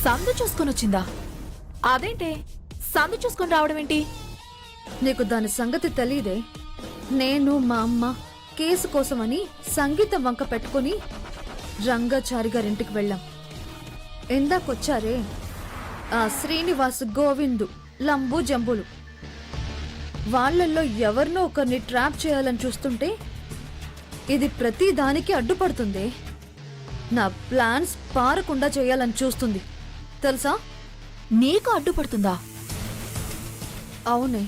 సందు చూసుకొని వచ్చిందా? అదేంటే సందు చూసుకొని రావడం ఏంటి? నీకు దాని సంగతి తెలీదే. నేను మా అమ్మ కేసు కోసమని సంగీతం వంక పెట్టుకుని రంగాచారి గారింటికి వెళ్ళాం. ఎందాకొచ్చారే ఆ శ్రీనివాస్, గోవిందు, లంబు, జంబులు. వాళ్లల్లో ఎవరినో ఒకరిని ట్రాప్ చేయాలని చూస్తుంటే ఇది ప్రతి దానికి అడ్డుపడుతుంది. నా ప్లాన్స్ పారకుండా చేయాలని చూస్తుంది తెలుసా? నీకు అడ్డుపడుతుందా? అవునే.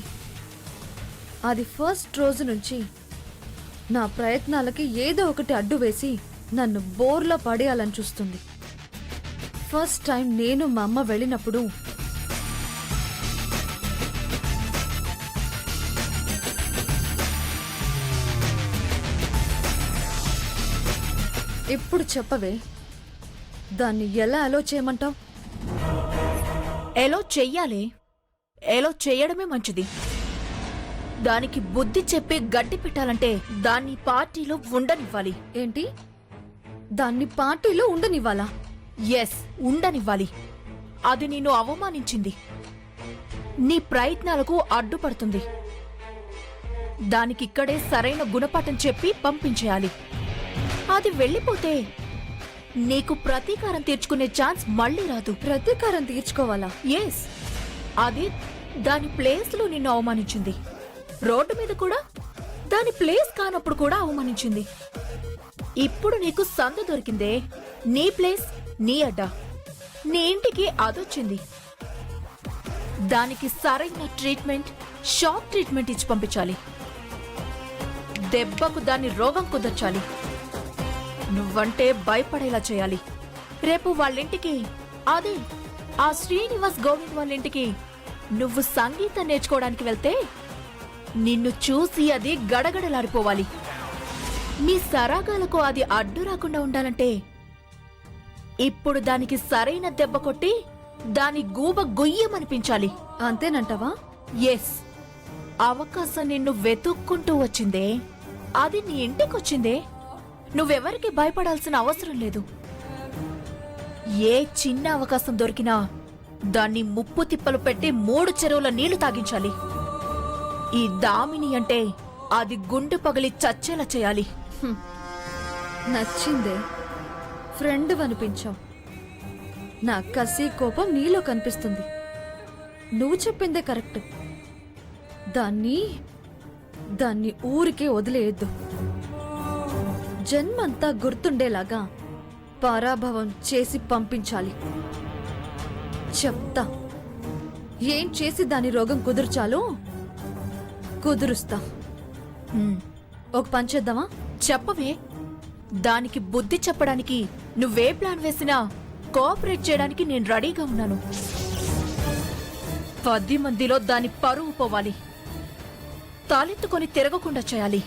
అది ఫస్ట్ రోజు నుంచి నా ప్రయత్నాలకి ఏదో ఒకటి అడ్డు వేసి నన్ను బోర్లో పడేయాలని చూస్తుంది. ఫస్ట్ టైం నేను మా అమ్మ వెళ్ళినప్పుడు ఇప్పుడు చెప్పవే, దాన్ని ఎలా అలో చేయమంటావు? ఎలో చెయ్యాలి. ఎలో చేయడమే మంచిది. దానికి బుద్ధి చెప్పి గడ్డి పెట్టాలంటే దాన్ని పార్టీలో ఉండనివ్వాలి. ఏంటి? దాన్ని పార్టీలో ఉండనివ్వాలా? ఎస్, ఉండనివ్వాలి. అది నిన్ను అవమానించింది, నీ ప్రయత్నాలకు అడ్డుపడుతుంది. దానికిక్కడే సరైన గుణపాఠం చెప్పి పంపించేయాలి. అది వెళ్ళిపోతే నీకు ప్రతీకారం తీర్చుకునే ఛాన్స్ మళ్ళీ రాదు. ప్రతీకారం తీర్చుకోవాలా? ఎస్, అది దాని ప్లేస్లో నిన్ను అవమానించింది. రోడ్డు మీద కూడా దాని ప్లేస్ కానప్పుడు కూడా అవమానించింది. ఇప్పుడు నీకు సందు దొరికిందే, నీ ప్లేస్, నీ అడ్డా, నీ ఇంటికి అదొచ్చింది. దానికి సరైన ట్రీట్మెంట్, షాక్ ట్రీట్మెంట్ ఇచ్చి పంపించాలి. దెబ్బకు దాని రోగం కుదర్చాలి. నువ్వంటే భయపడేలా చేయాలి. రేపు వాళ్ళింటికి, అదే ఆ శ్రీనివాస్, గోవింద్ వాళ్ళింటికి నువ్వు సంగీతం నేర్చుకోవడానికి వెళ్తే నిన్ను చూసి అది గడగడలాడిపోవాలి. నీ సరాగాలకు అది అడ్డు రాకుండా ఉండాలంటే ఇప్పుడు దానికి సరైన దెబ్బ కొట్టి దాని గూబ గొయ్యమనిపించాలి. అంతేనంటావా? ఎస్. అవకాశం నిన్ను వెతుక్కుంటూ వచ్చిందే, అది నీ ఇంటికొచ్చిందే. నువ్వెవరికి భయపడాల్సిన అవసరం లేదు. ఏ చిన్న అవకాశం దొరికినా దాన్ని ముప్పు తిప్పలు పెట్టి 3 చెరువుల నీళ్లు తాగించాలి. ఈ దామిని అంటే అది గుండె పగిలి చచ్చేలా చేయాలి. నచ్చిందే, ఫ్రెండ్ అనిపించావు. నా కసి, కోపం నీలో కనిపిస్తుంది. నువ్వు చెప్పిందే కరెక్ట్. దాన్ని ఊరికే వదిలేయద్దు. జన్మంతా గుర్తుండేలాగా పరాభవం చేసి పంపించాలి. చెప్తా ఏం చేసి దాని రోగం కుదుర్చాలో కుదురుస్తా. ఒక పని చేద్దామా? చెప్పవే. దానికి బుద్ధి చెప్పడానికి నువ్వే ప్లాన్ వేసినా కోఆపరేట్ చేయడానికి నేను రెడీగా ఉన్నాను. 10 మందిలో దాని పరువు పోవాలి, తాలెత్తుకొని తిరగకుండా చేయాలి.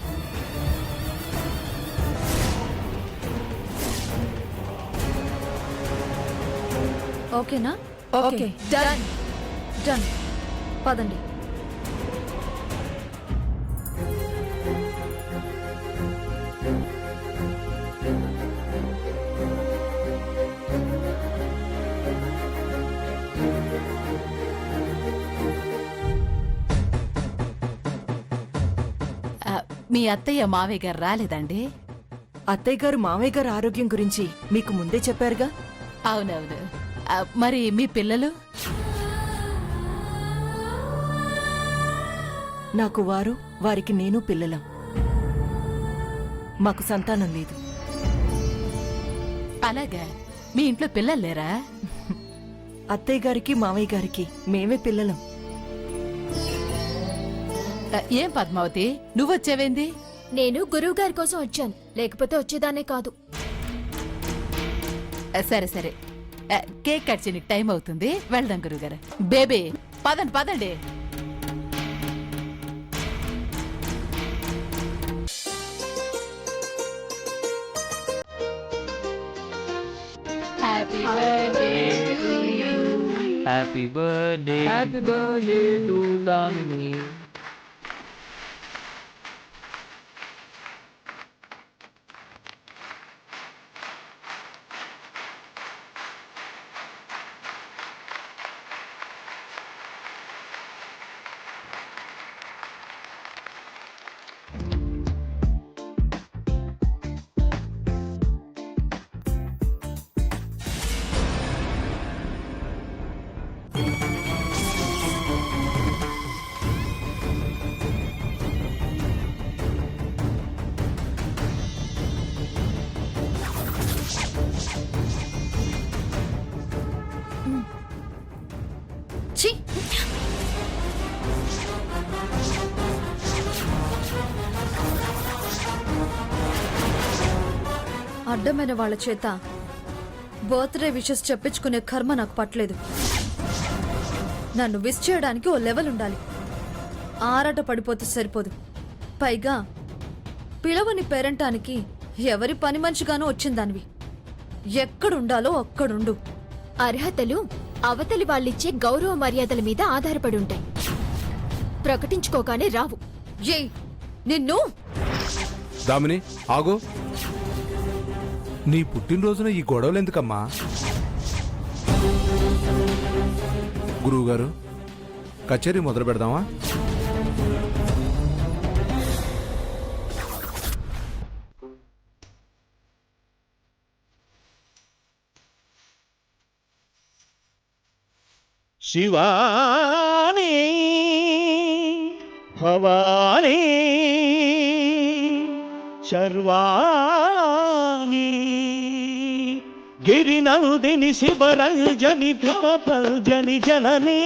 ఓకేనా? Okay, done. డన్. పదండి. మీ అత్తయ్య మావయ్య గారు రాలేదండి? అత్తయ్య గారు మావయ్య గారు ఆరోగ్యం గురించి మీకు ముందే చెప్పారుగా. అవునవును. మరి మీ పిల్లలు? నాకు వారు, వారికి నేను పిల్లలం. మాకు సంతానం లేదు. అలాగా? మీ ఇంట్లో పిల్లలు లేరా? అత్తయ్య గారికి మావయ్య గారికి మేమే పిల్లలం. ఏం పద్మావతి, నువ్వొచ్చావేంది? నేను గురువు గారి కోసం వచ్చాను, లేకపోతే వచ్చేదానే కాదు. సరే సరే, కేక్ కట్ చేయడానికి టైం అవుతుంది, వెళ్దాం గురువుగారు. బేబీ పదండి పదండి. Happy birthday to you. Happy birthday to Damini. అడ్డమైన వాళ్ళ చేత బర్త్డే విషెస్ చెప్పించుకునే కర్మ నాకు పట్టలేదు. నన్ను విష్ చేయడానికి ఓ లెవెల్ ఉండాలి. ఆరాట పడిపోతే సరిపోదు. పైగా పిలవని పేరంటానికి ఎవరి పని మనిషిగానో వచ్చిందానివి. ఎక్కడుండాలో అక్కడుండు. అర్హతలు అవతలి వాళ్ళిచ్చే గౌరవ మర్యాదల మీద ఆధారపడి ఉంటాయి. ప్రకటించుకోగానే రావు. ఏయ్ నిన్ను దామిని ఆగు. నీ పుట్టినరోజున ఈ గొడవలు ఎందుకమ్మా? గురువుగారు, కచేరీ మొదలు పెడదామా? శివాని భవాని శర్వాణి గిరినందిని శివరంజని భవభంజని జనని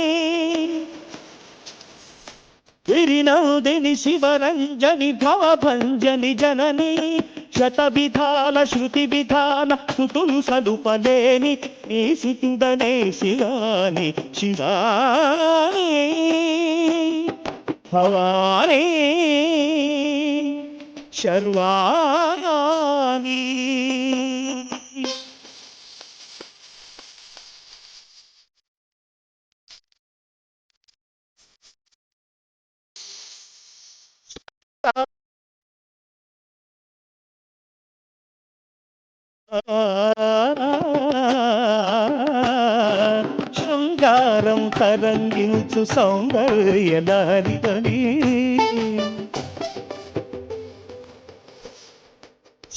గిరినందిని శివరంజని భవభంజని జనని శత విధాల శృతి విధాన సుతులు సదుపలేని నీ సితుందనే శివాని శివాని భవాని శర్వాణి. శృంగారం తరంగించు సౌందర్య నారిదని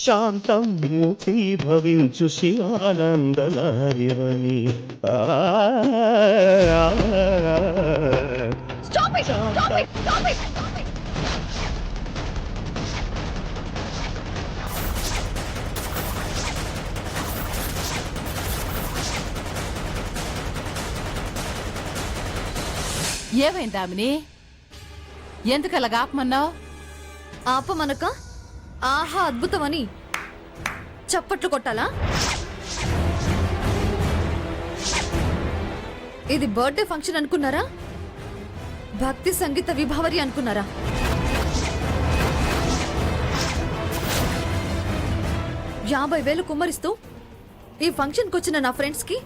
శాంతం భవించు శివానంద నారివని. ఏమైంది దామిని? ఎందుకలా ఆపమన్నావు? ఆపమనక ఆహా అద్భుతమని చప్పట్లు కొట్టాలా? ఇది బర్త్డే ఫంక్షన్ అనుకున్నారా? భక్తి సంగీత విభావరి అనుకున్నారా? $50,000 కుమ్మరిస్తూ ఈ ఫంక్షన్కి వచ్చిన నా ఫ్రెండ్స్ కి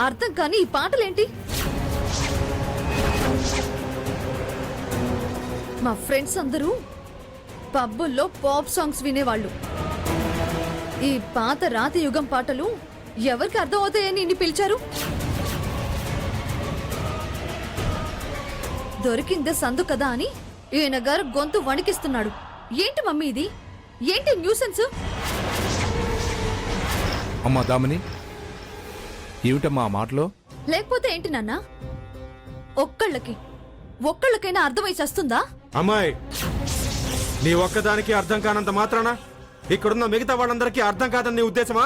అర్థం కాని ఈ పాటలేంటి? మా ఫ్రెండ్స్ అందరూ పబ్బుల్లో పాప్ సాంగ్స్ వినేవాళ్ళు. ఈ పాత రాతి యుగం పాటలు ఎవరికి అర్థం అవుతాయని ఇన్ని పిలిచారు? దొరికిందే సందు కదా అని ఈయన గారు గొంతు వణికిస్తున్నాడు. ఏంటి మమ్మీ ఇది? ఏంటి న్యూసెన్స్? అమ్మా దామిని, ఏమిటమ్మా ఆ మాటలో? లేకపోతే ఏంటి నాన్న? ఒక్కళ్ళకైనా అర్థమై చేస్తుందా? అమ్మాయి, నీ ఒక్కదానికి అర్థం కానంత మాత్రాన ఇక్కడున్న మిగతా వాళ్ళందరికీ అర్థం కాదని నీ ఉద్దేశమా?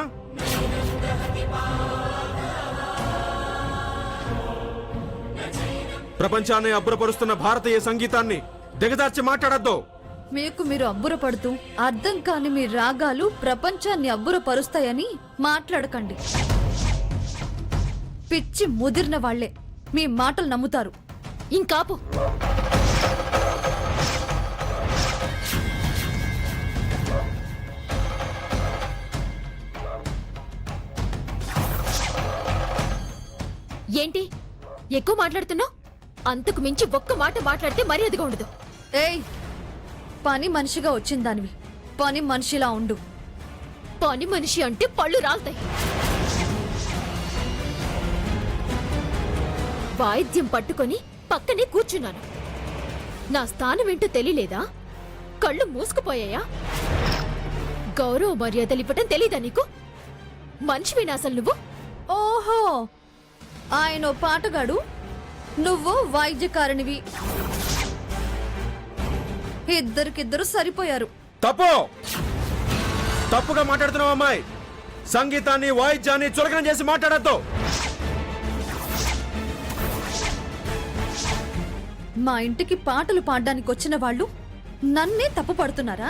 ప్రపంచాన్ని అబ్బురపరుస్తున్న భారతీయ సంగీతాన్ని దిగదార్చి మాట్లాడద్దు. మీకు మీరు అబ్బురపడుతూ అర్థం కాని మీ రాగాలు ప్రపంచాన్ని అబ్బురపరుస్తాయని మాట్లాడకండి. పిచ్చి ముదిరిన వాళ్లే మీ మాటలు నమ్ముతారు. ఇంకాపు. ఏంటి ఎక్కువ మాట్లాడుతున్నావు? అంతకు మించి ఒక్క మాట మాట్లాడితే మర్యాదగా ఉండదు. ఏయ్, పని మనిషిగా వచ్చిందానివి పని మనిషిలా ఉండు. పని మనిషి అంటే పళ్ళు రాలుతాయి. వాయిద్యం పట్టుకొని పక్కనే కూర్చున్నాను. నా స్థానం ఏంటో తెలియలేదా? కళ్ళు మూసుకుపోయాయా? గౌరవ మర్యాదలు ఇవ్వటం తెలీదా నీకు? మనిషివేనా అసలు నువ్వు? ఓహో, ఆయన పాటగాడు, నువ్వు వాయిద్యకారునివి. ఇద్దరికిద్దరు సరిపోయారు. తప్పుగా మాట్లాడుతున్నావు అమ్మాయి. సంగీతాన్ని వాయిద్యాన్ని చులకన చేసి మాట్లాడద్దు. మా ఇంటికి పాటలు పాడడానికి వచ్చిన వాళ్ళు నన్నే తప్పు పడుతున్నారా?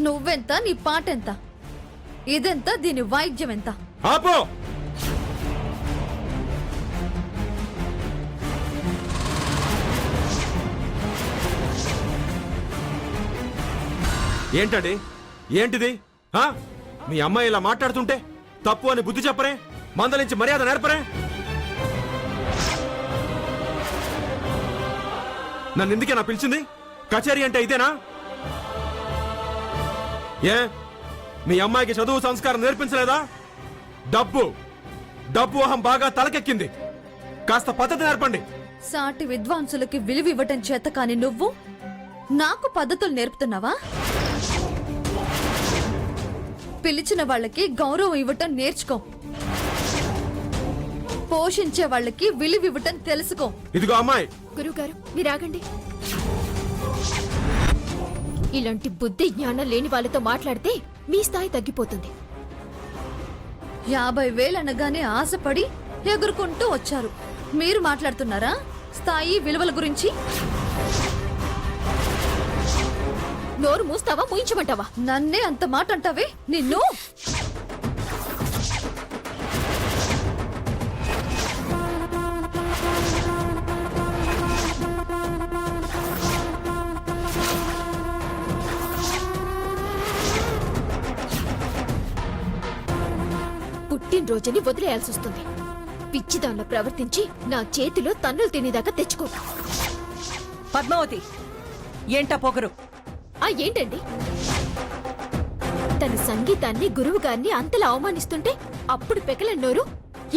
నువ్వెంత, నీ పాటెంత? ఇదెంత, దీని వాయిద్యం ఎంత? ఆపో! ఏంటండి? ఏంటిది? మీ అమ్మాయి ఇలా మాట్లాడుతుంటే తప్పు అని బుద్ధి చెప్పరే? మందలించి మర్యాద నేర్పరే? నన్ను ఎందుకేనా పిలిచింది? కచేరీ అంటే ఇదేనా? ఏ మీ అమ్మాయికి చదువు సంస్కారం నేర్పించలేదా? డబ్బు అహం బాగా తలకెక్కింది. కాస్త పద్ధతి నేర్పండి. సాటి విద్వాంసులకి విలువివ్వటం చేత కాని నువ్వు నాకు పద్ధతులు నేర్పుతున్నావా? పిలిచిన వాళ్ళకి గౌరవం ఇవ్వటం నేర్చుకో. పోషించే వాళ్ళకి విలువివ్వటం తెలుసుకో. ఇదిగో అమ్మాయి. గురువుగారు మీరాగండి. ఇలాంటి బుద్ధి జ్ఞానం లేని వాళ్ళతో మాట్లాడితే మీ స్థాయి తగ్గిపోతుంది. 50,000 అనగానే ఆశపడి ఎగురుకుంటూ వచ్చారు. మీరు మాట్లాడుతున్నారా స్థాయి విలువల గురించి? నోరు మూస్తావా, ముయించమంటావా? నన్నే అంత మాట అంటావే నిన్ను! పుట్టినరోజుని వదిలేయాల్సి వస్తుంది. పిచ్చిదాన్లో ప్రవర్తించి నా చేతిలో తన్నులు తినేదాకా తెచ్చుకో. పద్మావతి, ఏంటా పొగరు? ఏంటండి? తన సంగీతాన్ని గురువు గారిని అంతలా అవమానిస్తుంటే అప్పుడు పెకలన్నోరు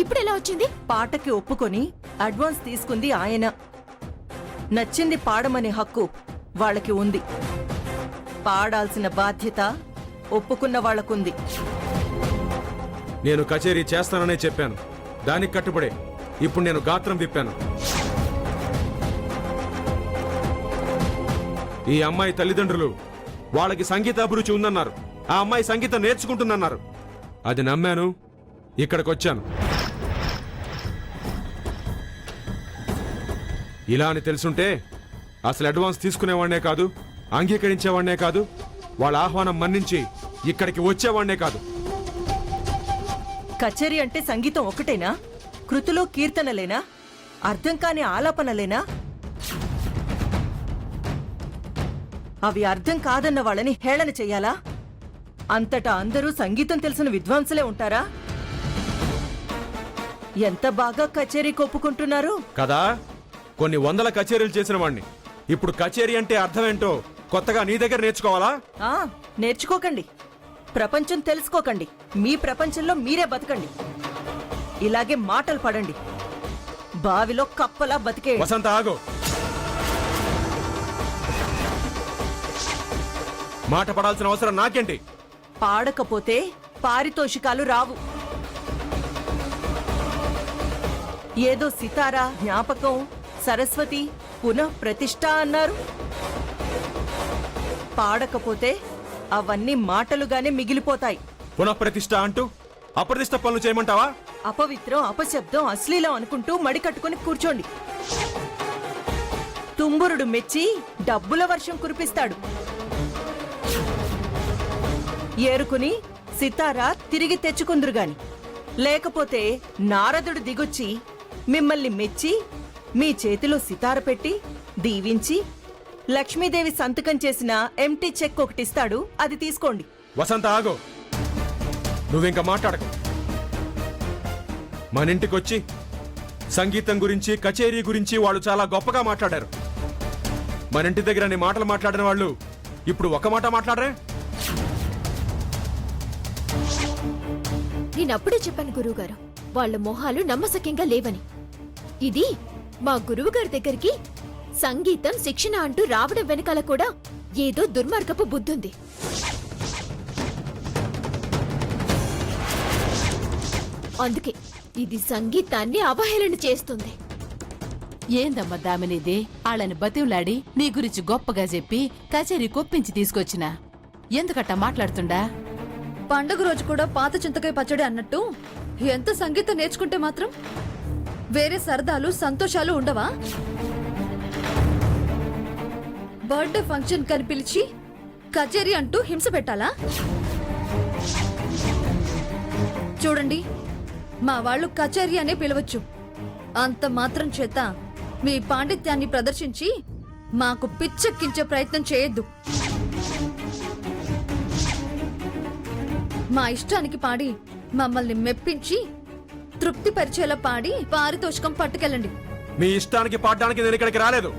ఇప్పుడెలా వచ్చింది? పాటకి ఒప్పుకొని అడ్వాన్స్ తీసుకుంది ఆయన. నచ్చింది పాడమనే హక్కు వాళ్ళకి ఉంది. పాడాల్సిన బాధ్యత ఒప్పుకున్న వాళ్లకుంది. నేను కచేరీ చేస్తాననే చెప్పాను. దానికి కట్టుబడే ఇప్పుడు నేను గాత్రం విప్పాను. ఈ అమ్మాయి తల్లిదండ్రులు వాళ్ళకి సంగీత అభిరుచి ఉందన్నారు. ఆ అమ్మాయి సంగీతం నేర్చుకుంటుందన్నారు. అది నమ్మాను, ఇక్కడికొచ్చాను. ఇలా అని తెలుసుంటే అసలు అడ్వాన్స్ తీసుకునేవాళ్నే కాదు, అంగీకరించేవాళ్నే కాదు, వాళ్ళ ఆహ్వానం మన్నించి ఇక్కడికి వచ్చేవాళ్నే కాదు. కచేరీ అంటే సంగీతం ఒకటేనా? కృతులు కీర్తనలేనా? అర్థం కాని ఆలాపనలేనా? అవి అర్థం కాదన్న వాళ్ళని హేళన చెయ్యాలా? అంతటా అందరూ సంగీతం తెలిసిన విద్వాంసులే ఉంటారా? ఎంత బాగా కచేరీ కొప్పుకుంటున్నారు కదా. కొన్ని వందల కచేరీలు చేసిన వాణ్ణి. ఇప్పుడు కచేరీ అంటే అర్థమేంటో కొత్తగా నీ దగ్గర నేర్చుకోవాలా? నేర్చుకోకండి. ప్రపంచం తెలుసుకోకండి. మీ ప్రపంచంలో మీరే బతకండి. ఇలాగే మాటలు పడండి. బావిలో కప్పలా బతికే. వసంత ఆగు. మాట పడాల్సిన అవసరం నాకేంటి? పాడకపోతే పారితోషికాలు రావు. ఏదో సితారా, జ్ఞాపకం, సరస్వతి, పునః ప్రతిష్ఠ అన్నారు. పాడకపోతే అవన్నీ మాటలుగానే మిగిలిపోతాయి. పునఃప్రతిష్ఠ అంటూ అప్రతిష్ఠ పనులు చేయమంటావా? అపవిత్రం, అపశబ్దం, అశ్లీలం అనుకుంటూ మడి కట్టుకుని కూర్చోండి. తుంబురుడు మెచ్చి డబ్బుల వర్షం కురిపిస్తాడు. ఏరుకుని సితారా తిరిగి తెచ్చుకుందురుగాని. లేకపోతే నారదుడు దిగొచ్చి మిమ్మల్ని మెచ్చి మీ చేతిలో సితార పెట్టి దీవించి లక్ష్మీదేవి సంతకం చేసిన ఎంటీ చెక్ ఒకటిస్తాడు. అది తీసుకోండి. వసంత ఆగు. నువ్వింక మాట్లాడకు. మన ఇంటికొచ్చి సంగీతం గురించి, కచేరీ గురించి వాళ్ళు చాలా గొప్పగా మాట్లాడారు. మన ఇంటి దగ్గర నీ మాటలు మాట్లాడిన వాళ్ళు ఇప్పుడు ఒక మాట మాట్లాడరే? నేనప్పుడే చెప్పాను గురువుగారు, వాళ్ళ మొహాలు నమ్మసక్యంగా లేవని. ఇది మా గురువుగారి దగ్గరికి సంగీతం శిక్షణ అంటూ రావడం వెనకాల కూడా ఏదో దుర్మార్గపు బుద్ధుంది. అందుకే ఇది సంగీతాన్ని అవహేళన చేస్తుంది. ఏందమ్మా దామినిది? వాళ్ళని బతివులాడి నీ గురించి గొప్పగా చెప్పి కచేరీ కొప్పించి తీసుకొచ్చినా ఎందుకట్టా మాట్లాడుతుండా? పండుగ రోజు కూడా పాత చింతకాయ పచ్చడి అన్నట్టు ఎంత సంగీతం నేర్చుకుంటే మాత్రం వేరే సరదాలు, సంతోషాలు ఉండవా? బర్త్డే ఫంక్షన్ కని పిలిచి కచేరీ అంటూ హింస పెట్టాలా? చూడండి, మా వాళ్ళు కచేరీ అనే పిలవచ్చు. అంత మాత్రం చేత మీ పాండిత్యాన్ని ప్రదర్శించి మాకు పిచ్చెక్కించే ప్రయత్నం చేయొద్దు. మా ఇష్టానికి పాడి మమ్మల్ని మెప్పించి తృప్తిపరిచేలా పాడి పారితోషికం పట్టుకెళ్ళండి. మీ ఇష్టానికి పాడడానికి నేను ఇక్కడికి రాలేదు.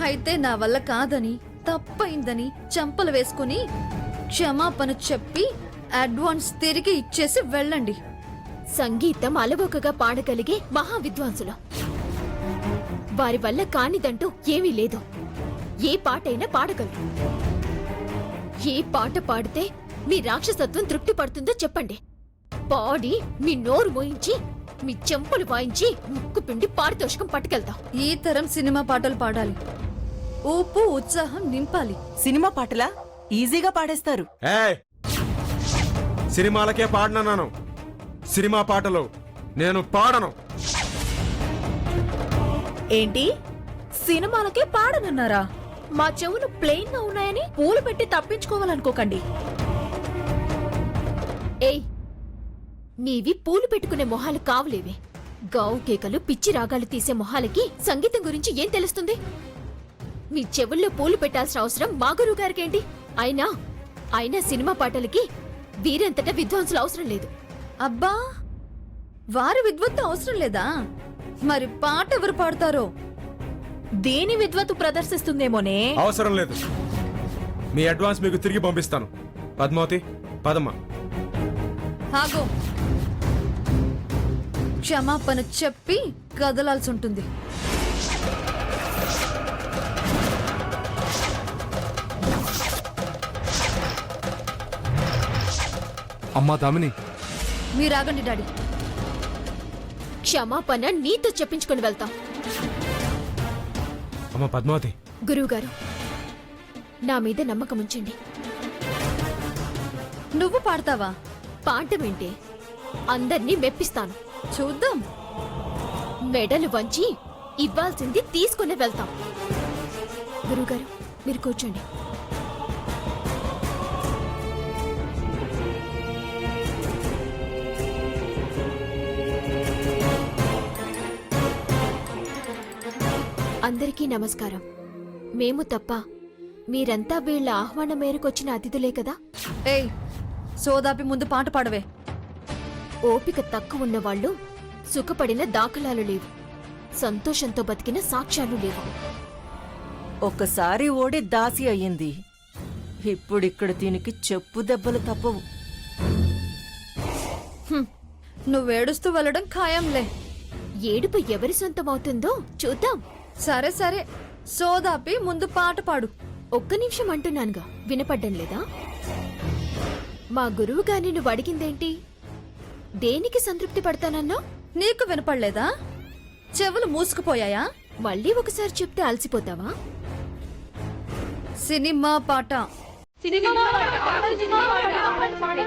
అయితే నా వల్ల కాదని, తప్పైందని చంపలు వేసుకుని క్షమాపణ చెప్పి అడ్వాన్స్ తిరిగి ఇచ్చేసి వెళ్ళండి. సంగీతం అలవోకగా పాడగలిగే మహా విద్వాంసులు. వారి వల్ల కానిదంటూ ఏమీ లేదు. ఏ పాటైనా పాడగలరు. ఏ పాట పాడితే మీ రాక్షసత్వం తృప్తి పడుతుందో చెప్పండి. పాడి మీ నోరు మోయించి మీ చెంపలు వాయించి ముక్కు పిండి పారితోషికం పట్టుకెళ్తాం. ఈ తరం సినిమా పాటలు పాడాలి. ఊపు ఉత్సాహం నింపాలి. సినిమా పాటలా ఈజీగా పాడేస్తారు. ఏయ్, సినిమాలకే పాడనన్నాను. సినిమా పాటలు నేను పాడను. ఏంటి సినిమాలకే పాడనన్నారా? మా చెవులు ప్లెయిన్ గా ఉన్నాయని పూలు పెట్టి తప్పించుకోవాలనుకోకండి. ఏయ్, నీవి పూలు పెట్టుకునే మొహాలు కావులేవి. గావు కేకలు పిచ్చి రాగాలు తీసే మొహాలకి సంగీతం గురించి ఏం తెలుస్తుంది? మీ చెవుల్లో పూలు పెట్టాల్సిన అవసరం మా గురువు గారికేంటి? అయినా సినిమా పాటలకి వీరంతటా విద్వాంసులు అవసరం లేదు. అబ్బా, వారి విద్వత్తు అవసరం లేదా? మరి పాట ఎవరు పాడతారో? దేని విద్వత్తు ప్రదర్శిస్తుందేమోనే. అవసరం లేదు. మీ అడ్వాన్స్ మీకు తిరిగి పంపిస్తాను. పద్మావతి, పదమ్మ. ఆగో, క్షమాపణ చెప్పి కదలాల్సి ఉంటుంది. అమ్మా దామిని, మీరాగండి డాడీ. క్షమాపణ నీతో చెప్పించుకుని వెళ్తాం. అమ్మ పద్మావతి, గురువుగారు, నా మీద నమ్మకం ఉంచండి. నువ్వు పాడతావా? పాడమేంటే, అందర్నీ మెప్పిస్తాను. చూద్దాం. మెడలు వంచి ఇవ్వాల్సింది తీసుకుని వెళ్తాం. గురువుగారు, మీరు కూర్చోండి. అందరికీ నమస్కారం. మేము తప్ప మీరంతా వీళ్ళ ఆహ్వానం మేరకు వచ్చిన అతిథులే కదా? ఏయ్, సోదాపి ముందు పాట పాడవే. ఓపిక తక్కువ ఉన్నవాళ్లు సుఖపడిన దాఖలాలు లేవు. సంతోషంతో బతికిన సాక్ష్యాలు లేవు. ఒక్కసారి ఓడి దాసి అయ్యింది. ఇప్పుడిక్కడ దీనికి చెప్పు దెబ్బలు తప్పవు. నువ్వేడుస్తూ వెళ్ళడం ఖాయంలే. ఏడుపు ఎవరి సొంతమవుతుందో చూద్దాం. సరే సరే, సోదాపి ముందు పాట పాడు. ఒక్క నిమిషం అంటున్నానుగా, వినపడ్డం లేదా? మా గురువు గారిని నువ్వు అడిగిందేంటి? దేనికి సంతృప్తి పడతానన్నా? నీకు వినపడలేదా? చెవులు మూసుకుపోయాయా? మళ్ళీ ఒకసారి చెప్తే అలసిపోతావా? సినిమా పాట. సినిమా పాట